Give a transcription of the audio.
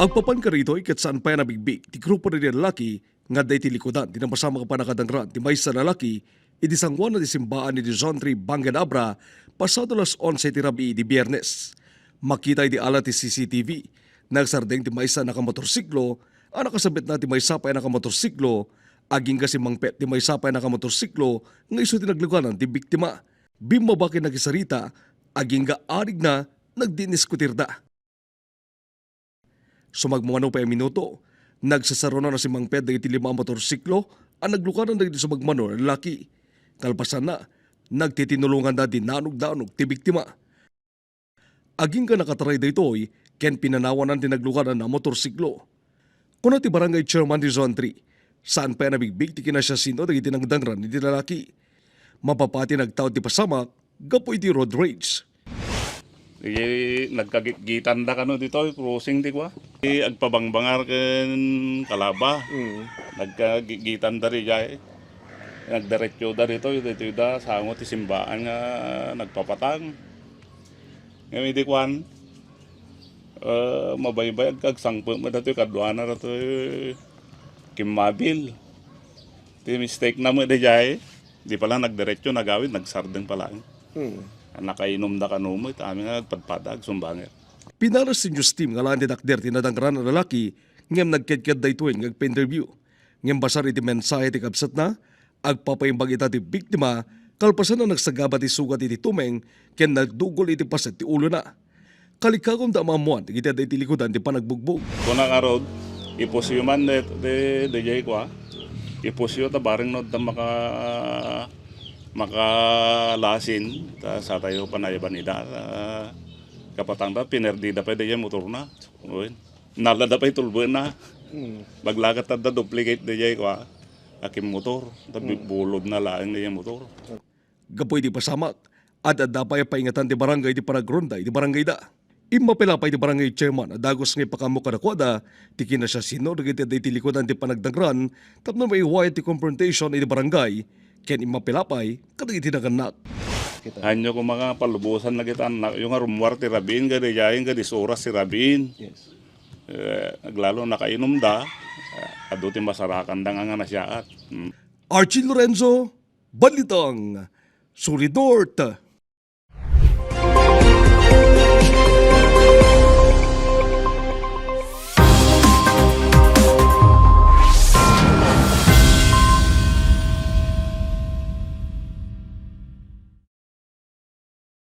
Agpapan ka rito ikat saan pa nabigbig ti grupo rin lalaki nga day tilikodan di na masama ka pa nakadangran ti may sa lalaki iti sangwan na disimbaan ni John 3 Bangan Abra pasado las 11 ti rabi di biyernes. Makita iti ala ti CCTV nagsardeng ti maysa nakamotorsiklo ang nakasabit na ti maysa pa nakamotorsiklo aging kasi mangpet ti maysa pa nakamotorsiklo nga iso tinagluganan ti biktima. Bimabaki nagisarita aging ga arig na nagdiniskutirda. Sumagmano pa yung minuto, nagsasaro na si Mang Ped iti 5 motorsiklo ang naglukaran na iti sumagmano ng lalaki. Kalpasan na, nagtitinulungan na dinanog-danog ti biktima. Aging ka nakataray da ito'y, ken pinanawan ang tinaglukaran na motorsiklo. Kuna ti barangay chairman ni Zone 3, saan pa nabigbig ti kinasyasino na itinangdangran ni lalaki. Mapapati nagtaod ti pasamak, gapo iti road rage. Nagkagitan da kano dito, crossing di kwa. Agpabangbangar ken kalaba. Nagkagitan da rin jay. Nagdiretso da rito, dito da sangot ti simbaan nga nagpapatang. Ngayon di kwan, mabaybay kagsangpo mo dito kadwana na to Kimabil. Ti mistake na mo di jay. Di pala nagdiretso, nagawid, nagsardeng pala. Nakainom na kanumo, ito aming nagpadpadag, sumbanger. Pinaras si news team nga laan dinakder tinadangran na lalaki ngem nagkedked da ito'y ngagpa-interview. Ngem basar iti mensahe ti kabsat na, agpapaimbag ita ti biktima, kalpasan na nagsagabat ti sugat iti tumeng, ken nagdugol iti paset ti ulo na. Kalikakon da mamuan, iti da iti likodan ti panagbugbog. Kung nakarod, iposyo man de jay kwa, iposyo ta bareng no ta makalasin ta sa tayo panayaban ida kapatang da pinerdida pa de motor na nalada pa itulbo na baglagat ta da duplicate de jay kwa akim motor ta bulod na laeng de motor. Gapoy di pasamak at adapay paingatan ti barangay di paragronday di barangay da. Imapilapay di barangay chairman at dagos ngay pakamu kadakwada ti kinasyasino nagiti da iti likodan ti panagdangran tapno may iway ti confrontation iti barangay ken imapilapay kadagiti naganak. Hanyo ko mga palubusan na kita anak yung rumwar ti Rabin gadi jayin gadi suras si Rabin. Yes. Naglalo nakainom da aduti masarakan da nga nasyaat. Archie Lorenzo, Balitang, Solidort.